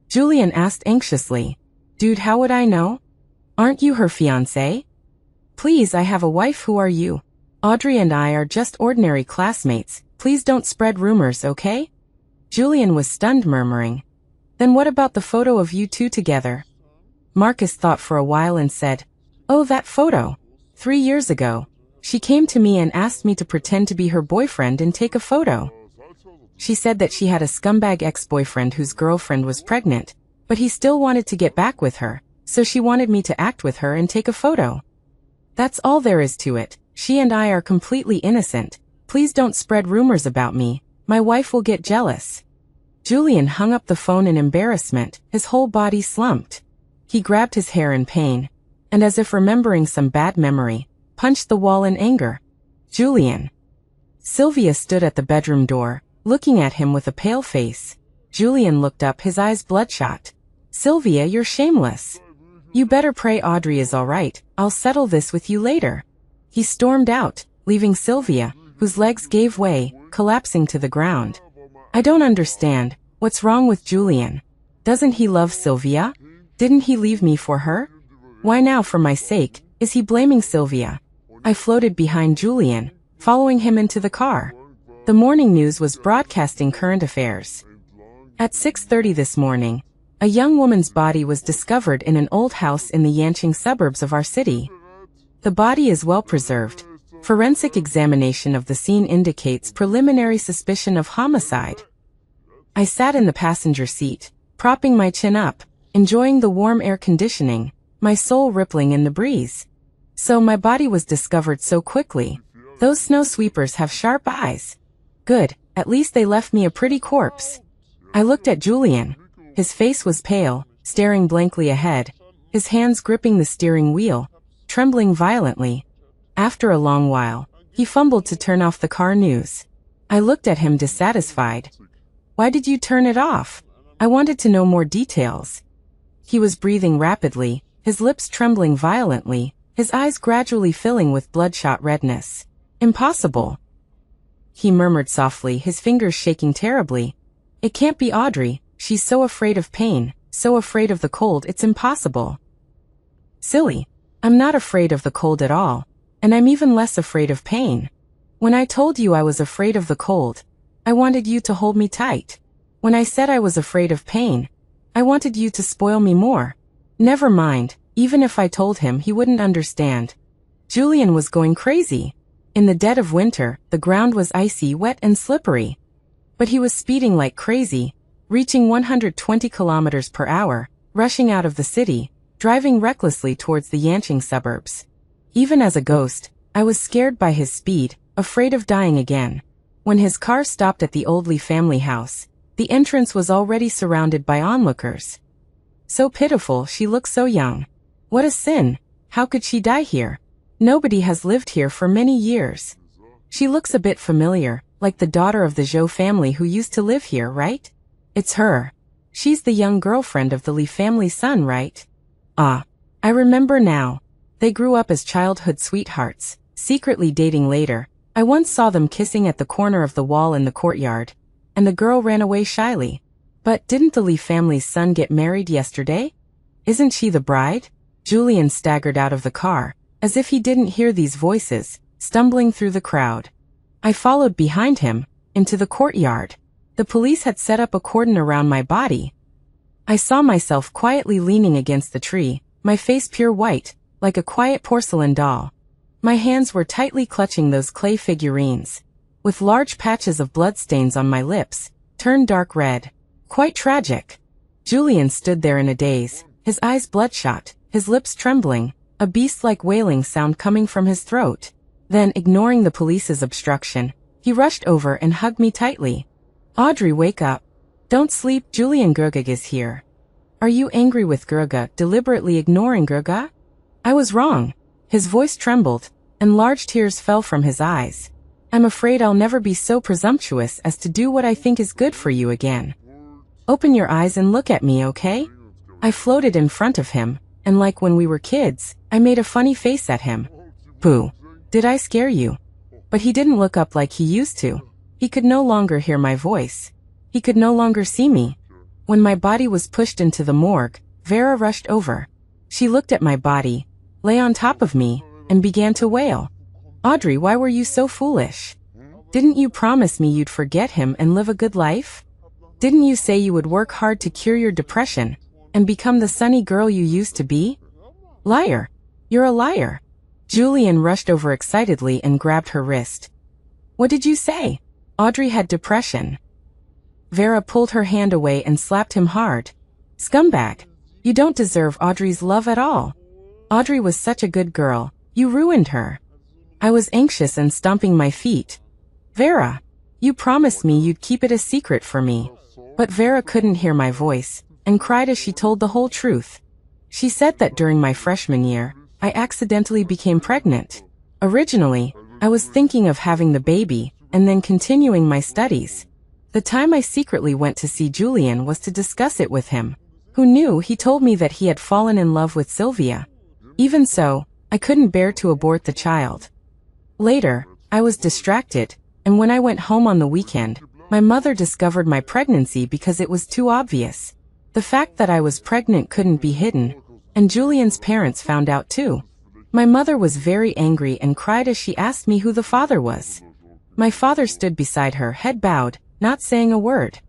[SPEAKER 1] Julian asked anxiously. Dude, how would I know? Aren't you her fiancé? Please, I have a wife. Who are you? Audrey and I are just ordinary classmates. Please don't spread rumors, okay? Julian was stunned, murmuring. Then what about the photo of you two together? Marcus thought for a while and said, Oh, that photo. 3 years ago, she came to me and asked me to pretend to be her boyfriend and take a photo. She said that she had a scumbag ex-boyfriend whose girlfriend was pregnant, but he still wanted to get back with her, so she wanted me to act with her and take a photo. That's all there is to it. She and I are completely innocent. Please don't spread rumors about me. My wife will get jealous. Julian hung up the phone in embarrassment. His whole body slumped. He grabbed his hair in pain, and as if remembering some bad memory, punched the wall in anger. Julian. Sylvia stood at the bedroom door, looking at him with a pale face. Julian looked up, his eyes bloodshot. Sylvia, you're shameless. You better pray Audrey is all right. I'll settle this with you later. He stormed out, leaving Sylvia, whose legs gave way, collapsing to the ground. I don't understand. What's wrong with Julian? Doesn't he love Sylvia? Didn't he leave me for her? Why now, for my sake, is he blaming Sylvia? I floated behind Julian, following him into the car. The morning news was broadcasting current affairs. At 6:30 this morning, a young woman's body was discovered in an old house in the Yanqing suburbs of our city. The body is well preserved. Forensic examination of the scene indicates preliminary suspicion of homicide. I sat in the passenger seat, propping my chin up, enjoying the warm air conditioning, my soul rippling in the breeze. So my body was discovered so quickly. Those snow sweepers have sharp eyes. Good, at least they left me a pretty corpse. I looked at Julian. His face was pale, staring blankly ahead, his hands gripping the steering wheel, trembling violently. After a long while, he fumbled to turn off the car news. I looked at him dissatisfied. Why did you turn it off? I wanted to know more details. He was breathing rapidly, his lips trembling violently, his eyes gradually filling with bloodshot redness. Impossible. He murmured softly, his fingers shaking terribly. It can't be Audrey. She's so afraid of pain, so afraid of the cold, it's impossible. Silly. I'm not afraid of the cold at all. And I'm even less afraid of pain. When I told you I was afraid of the cold, I wanted you to hold me tight. When I said I was afraid of pain, I wanted you to spoil me more. Never mind, even if I told him, he wouldn't understand. Julian was going crazy. In the dead of winter, the ground was icy, wet and slippery. But he was speeding like crazy, reaching 120 kilometers per hour, rushing out of the city, driving recklessly towards the Yanqing suburbs. Even as a ghost, I was scared by his speed, afraid of dying again. When his car stopped at the Oldley family house, the entrance was already surrounded by onlookers. So pitiful, she looked so young. What a sin! How could she die here? Nobody has lived here for many years. She looks a bit familiar, like the daughter of the Zhou family who used to live here, right? It's her. She's the young girlfriend of the Li family's son, right? Ah, I remember now. They grew up as childhood sweethearts, secretly dating later. I once saw them kissing at the corner of the wall in the courtyard, and the girl ran away shyly. But didn't the Li family's son get married yesterday? Isn't she the bride? Julian staggered out of the car, as if he didn't hear these voices, stumbling through the crowd. I followed behind him, into the courtyard. The police had set up a cordon around my body. I saw myself quietly leaning against the tree, my face pure white, like a quiet porcelain doll. My hands were tightly clutching those clay figurines, with large patches of bloodstains on my lips, turned dark red. Quite tragic. Julian stood there in a daze, his eyes bloodshot, his lips trembling, a beast-like wailing sound coming from his throat. Then, ignoring the police's obstruction, he rushed over and hugged me tightly. "Audrey, wake up. Don't sleep, Julian Grugag is here." "Are you angry with Grugag?" Deliberately ignoring Grugag? I was wrong. His voice trembled, and large tears fell from his eyes. "I'm afraid I'll never be so presumptuous as to do what I think is good for you again. Open your eyes and look at me, okay?" I floated in front of him, and like when we were kids, I made a funny face at him. "Boo. Did I scare you?" But he didn't look up like he used to. He could no longer hear my voice. He could no longer see me. When my body was pushed into the morgue, Vera rushed over. She looked at my body, lay on top of me, and began to wail. "Audrey, why were you so foolish? Didn't you promise me you'd forget him and live a good life? Didn't you say you would work hard to cure your depression and become the sunny girl you used to be? Liar. You're a liar." Julian rushed over excitedly and grabbed her wrist. "What did you say? Audrey had depression." Vera pulled her hand away and slapped him hard. "Scumbag. You don't deserve Audrey's love at all. Audrey was such a good girl. You ruined her." I was anxious and stomping my feet. "Vera, you promised me you'd keep it a secret for me." But Vera couldn't hear my voice, and cried as she told the whole truth. She said that during my freshman year, I accidentally became pregnant. Originally, I was thinking of having the baby, and then continuing my studies. The time I secretly went to see Julian was to discuss it with him. Who knew? He told me that he had fallen in love with Sylvia. Even so, I couldn't bear to abort the child. Later, I was distracted, and when I went home on the weekend, my mother discovered my pregnancy because it was too obvious. The fact that I was pregnant couldn't be hidden, and Julian's parents found out too. My mother was very angry and cried as she asked me who the father was. My father stood beside her, head bowed, not saying a word.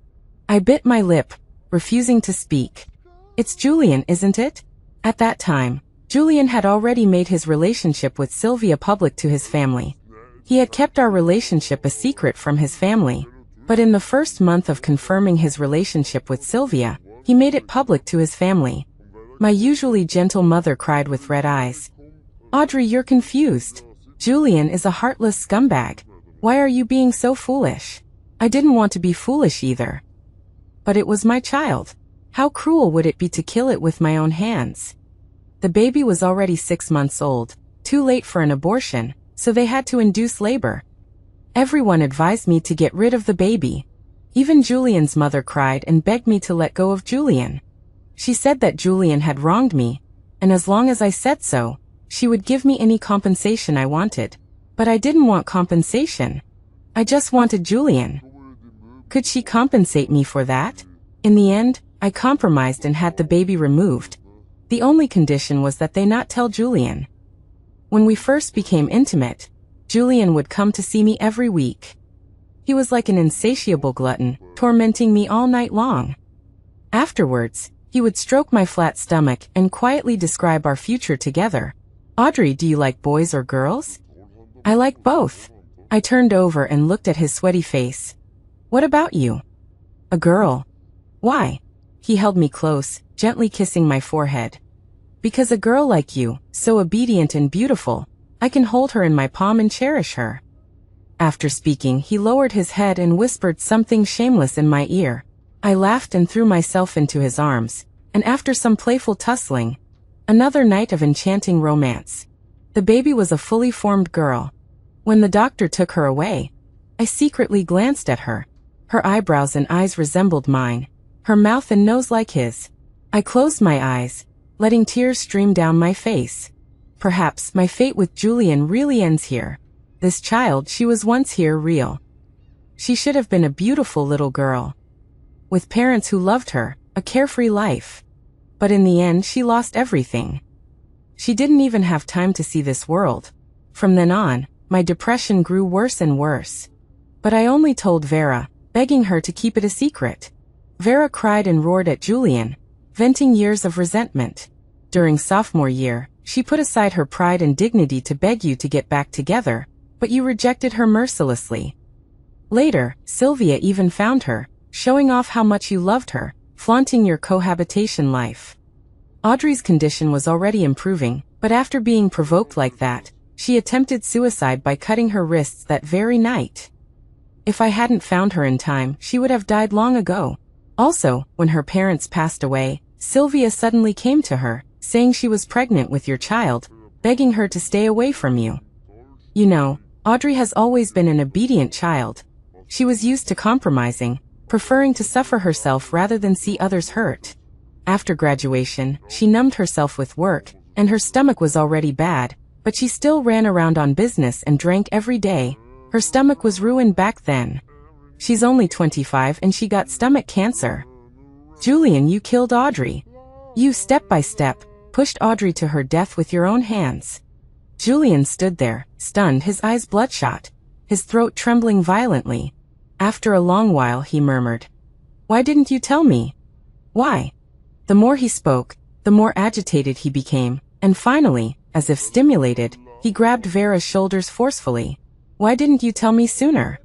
[SPEAKER 1] I bit my lip, refusing to speak. "It's Julian, isn't it?" At that time, Julian had already made his relationship with Sylvia public to his family. He had kept our relationship a secret from his family, but in the first month of confirming his relationship with Sylvia, he made it public to his family. My usually gentle mother cried with red eyes. "Audrey, you're confused. Julian is a heartless scumbag. Why are you being so foolish?" I didn't want to be foolish either. But it was my child. How cruel would it be to kill it with my own hands? The baby was already 6 months old, too late for an abortion, so they had to induce labor. Everyone advised me to get rid of the baby. Even Julian's mother cried and begged me to let go of Julian. She said that Julian had wronged me, and as long as I said so, she would give me any compensation I wanted. But I didn't want compensation. I just wanted Julian. Could she compensate me for that? In the end, I compromised and had the baby removed. The only condition was that they not tell Julian. When we first became intimate, Julian would come to see me every week. He was like an insatiable glutton, tormenting me all night long. Afterwards, he would stroke my flat stomach and quietly describe our future together. "Audrey, do you like boys or girls?" "I like both." I turned over and looked at his sweaty face. "What about you?" "A girl." "Why?" He held me close, gently kissing my forehead. "Because a girl like you, so obedient and beautiful, I can hold her in my palm and cherish her." After speaking, he lowered his head and whispered something shameless in my ear. I laughed and threw myself into his arms, and after some playful tussling, another night of enchanting romance. The baby was a fully formed girl. When the doctor took her away, I secretly glanced at her. Her eyebrows and eyes resembled mine, her mouth and nose like his. I closed my eyes, letting tears stream down my face. Perhaps my fate with Julian really ends here. This child, she was once here, real. She should have been a beautiful little girl, with parents who loved her, a carefree life. But in the end, she lost everything. She didn't even have time to see this world. From then on, my depression grew worse and worse. But I only told Vera, begging her to keep it a secret. Vera cried and roared at Julian, venting years of resentment. During sophomore year, she put aside her pride and dignity to beg you to get back together, but you rejected her mercilessly. Later, Sylvia even found her, showing off how much you loved her, flaunting your cohabitation life. Audrey's condition was already improving, but after being provoked like that, she attempted suicide by cutting her wrists that very night. If I hadn't found her in time, she would have died long ago. Also, when her parents passed away, Sylvia suddenly came to her, saying she was pregnant with your child, begging her to stay away from you. You know, Audrey has always been an obedient child. She was used to compromising, preferring to suffer herself rather than see others hurt. After graduation, she numbed herself with work, and her stomach was already bad, but she still ran around on business and drank every day. Her stomach was ruined back then. She's only 25 and she got stomach cancer. Julian, you killed Audrey. You, step by step, pushed Audrey to her death with your own hands. Julian stood there, stunned, his eyes bloodshot, his throat trembling violently. After a long while he murmured, "Why didn't you tell me? Why?" The more he spoke, the more agitated he became, and finally, as if stimulated, he grabbed Vera's shoulders forcefully. "Why didn't you tell me sooner?"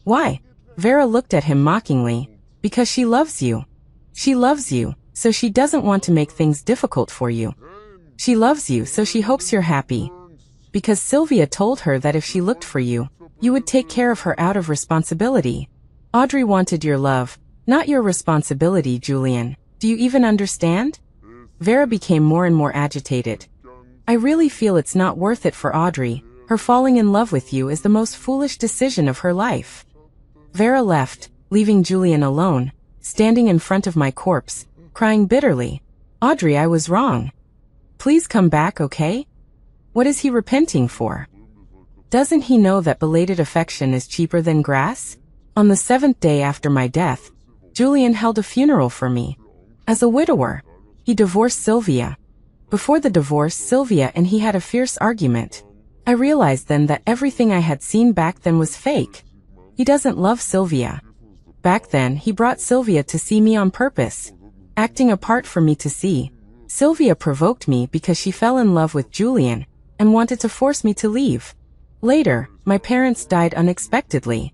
[SPEAKER 1] "Why?" Vera looked at him mockingly. "Because she loves you. She loves you, so she doesn't want to make things difficult for you. She loves you, so she hopes you're happy. Because Sylvia told her that if she looked for you, you would take care of her out of responsibility. Audrey wanted your love, not your responsibility, Julian. Do you even understand?" Vera became more and more agitated. "I really feel it's not worth it for Audrey. Her falling in love with you is the most foolish decision of her life." Vera left, leaving Julian alone, standing in front of my corpse, crying bitterly. "Audrey, I was wrong. Please come back, okay? What is he repenting for? Doesn't he know that belated affection is cheaper than grass?" On the 7th day after my death, Julian held a funeral for me. As a widower, he divorced Sylvia. Before the divorce, Sylvia and he had a fierce argument. I realized then that everything I had seen back then was fake. He doesn't love Sylvia. Back then, he brought Sylvia to see me on purpose, acting a part for me to see. Sylvia provoked me because she fell in love with Julian and wanted to force me to leave. Later, my parents died unexpectedly.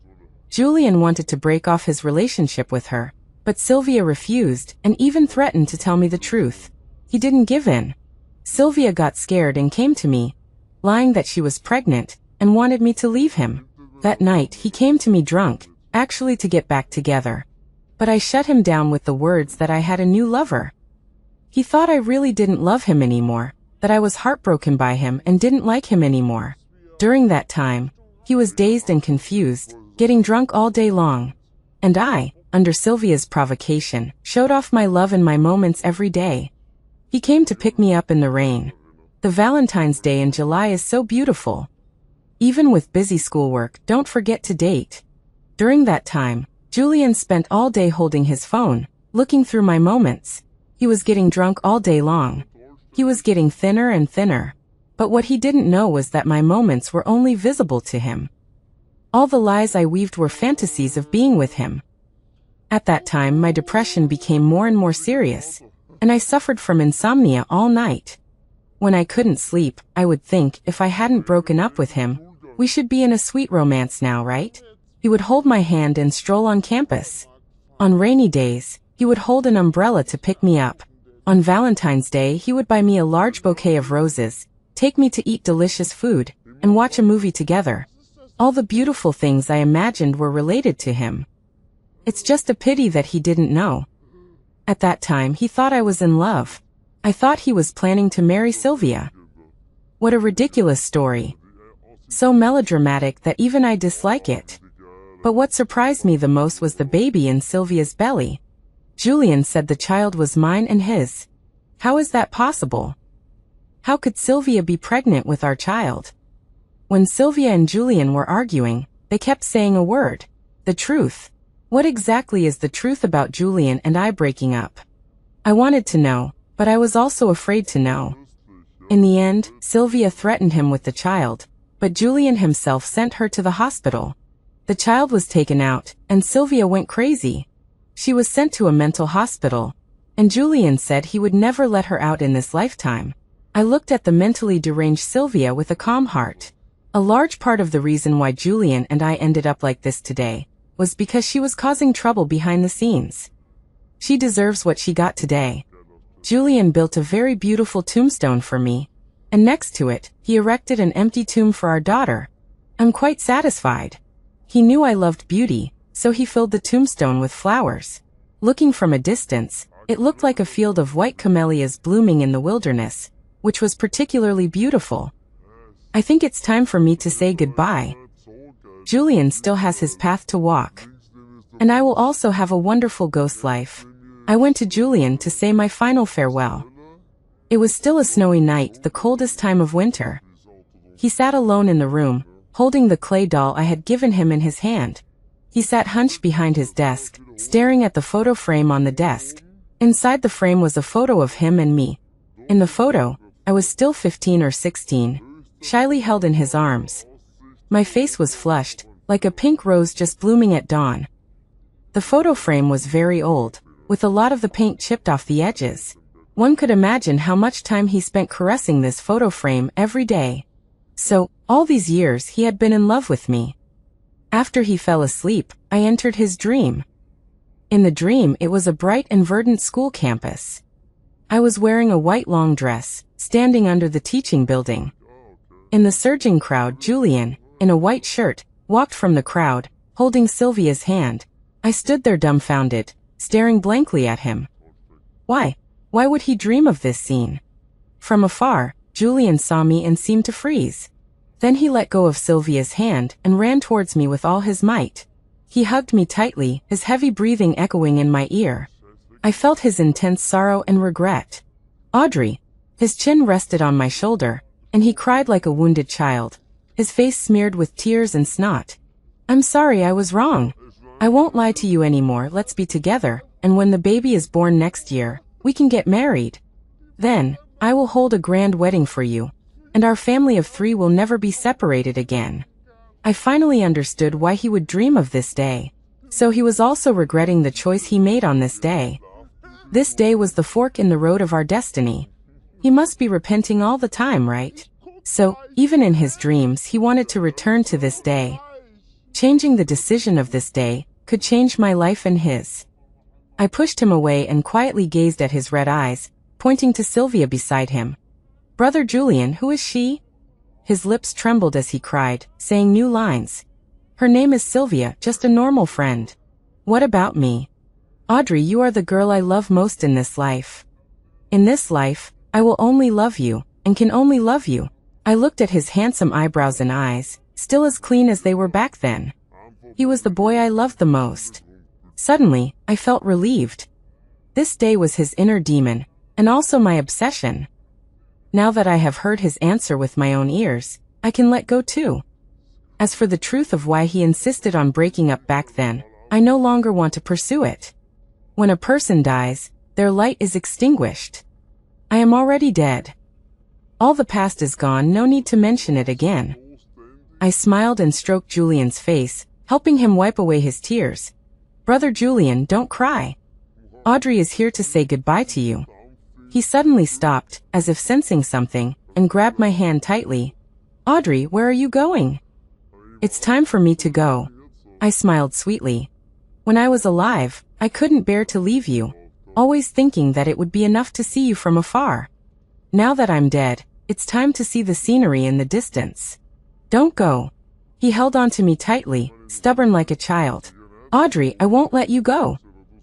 [SPEAKER 1] Julian wanted to break off his relationship with her, but Sylvia refused and even threatened to tell me the truth. He didn't give in. Sylvia got scared and came to me, lying that she was pregnant and wanted me to leave him. That night, he came to me drunk, actually to get back together. But I shut him down with the words that I had a new lover. He thought I really didn't love him anymore, that I was heartbroken by him and didn't like him anymore. During that time, he was dazed and confused, getting drunk all day long. And I, under Sylvia's provocation, showed off my love in my moments every day. He came to pick me up in the rain. The Valentine's Day in July is so beautiful. Even with busy schoolwork, don't forget to date. During that time, Julian spent all day holding his phone, looking through my moments. He was getting drunk all day long. He was getting thinner and thinner. But what he didn't know was that my moments were only visible to him. All the lies I weaved were fantasies of being with him. At that time, my depression became more and more serious, and I suffered from insomnia all night. When I couldn't sleep, I would think, if I hadn't broken up with him, we should be in a sweet romance now, right? He would hold my hand and stroll on campus. On rainy days, he would hold an umbrella to pick me up. On Valentine's Day, he would buy me a large bouquet of roses, take me to eat delicious food, and watch a movie together. All the beautiful things I imagined were related to him. It's just a pity that he didn't know. At that time, he thought I was in love. I thought he was planning to marry Sylvia. What a ridiculous story. So melodramatic that even I dislike it. But what surprised me the most was the baby in Sylvia's belly. Julian said the child was mine and his. How is that possible? How could Sylvia be pregnant with our child? When Sylvia and Julian were arguing, they kept saying a word. The truth. What exactly is the truth about Julian and I breaking up? I wanted to know, but I was also afraid to know. In the end, Sylvia threatened him with the child, but Julian himself sent her to the hospital. The child was taken out, and Sylvia went crazy. She was sent to a mental hospital, and Julian said he would never let her out in this lifetime. I looked at the mentally deranged Sylvia with a calm heart. A large part of the reason why Julian and I ended up like this today was because she was causing trouble behind the scenes. She deserves what she got today. Julian built a very beautiful tombstone for me, and next to it, he erected an empty tomb for our daughter. I'm quite satisfied. He knew I loved beauty, so he filled the tombstone with flowers. Looking from a distance, it looked like a field of white camellias blooming in the wilderness, which was particularly beautiful. I think it's time for me to say goodbye. Julian still has his path to walk. And I will also have a wonderful ghost life. I went to Julian to say my final farewell. It was still a snowy night, the coldest time of winter. He sat alone in the room, holding the clay doll I had given him in his hand. He sat hunched behind his desk, staring at the photo frame on the desk. Inside the frame was a photo of him and me. In the photo, I was still 15 or 16, shyly held in his arms. My face was flushed, like a pink rose just blooming at dawn. The photo frame was very old, with a lot of the paint chipped off the edges. One could imagine how much time he spent caressing this photo frame every day. So, all these years he had been in love with me. After he fell asleep, I entered his dream. In the dream, it was a bright and verdant school campus. I was wearing a white long dress, standing under the teaching building. In the surging crowd, Julian, in a white shirt, walked from the crowd, holding Sylvia's hand. I stood there dumbfounded, staring blankly at him. Why would he dream of this scene? From afar, Julian saw me and seemed to freeze. Then he let go of Sylvia's hand and ran towards me with all his might. He hugged me tightly, his heavy breathing echoing in my ear. I felt his intense sorrow and regret. Audrey. His chin rested on my shoulder, and he cried like a wounded child, his face smeared with tears and snot. I'm sorry, I was wrong. I won't lie to you anymore, let's be together, and when the baby is born next year, we can get married. Then, I will hold a grand wedding for you, and our family of 3 will never be separated again. I finally understood why he would dream of this day. So he was also regretting the choice he made on this day. This day was the fork in the road of our destiny. He must be repenting all the time, right? So, even in his dreams, he wanted to return to this day. Changing the decision of this day could change my life and his. I pushed him away and quietly gazed at his red eyes, pointing to Sylvia beside him. Brother Julian, who is she? His lips trembled as he cried, saying new lines. Her name is Sylvia, just a normal friend. What about me? Audrey, you are the girl I love most in this life. In this life, I will only love you, and can only love you. I looked at his handsome eyebrows and eyes, still as clean as they were back then. He was the boy I loved the most. Suddenly, I felt relieved. This day was his inner demon, and also my obsession. Now that I have heard his answer with my own ears, I can let go too. As for the truth of why he insisted on breaking up back then, I no longer want to pursue it. When a person dies, their light is extinguished. I am already dead. All the past is gone, no need to mention it again. I smiled and stroked Julian's face, helping him wipe away his tears. Brother Julian, don't cry. Audrey is here to say goodbye to you. He suddenly stopped, as if sensing something, and grabbed my hand tightly. Audrey, where are you going? It's time for me to go. I smiled sweetly. When I was alive, I couldn't bear to leave you, always thinking that it would be enough to see you from afar. Now that I'm dead, it's time to see the scenery in the distance. Don't go. He held on to me tightly, stubborn like a child. Audrey, I won't let you go.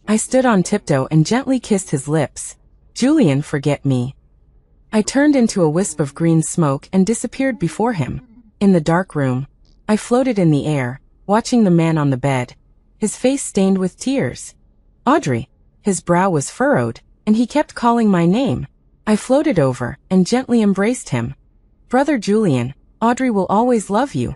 [SPEAKER 1] I stood on tiptoe and gently kissed his lips. Julian, forget me. I turned into a wisp of green smoke and disappeared before him. In the dark room, I floated in the air, watching the man on the bed, his face stained with tears. Audrey. His brow was furrowed, and he kept calling my name. I floated over and gently embraced him. Brother Julian, Audrey will always love you,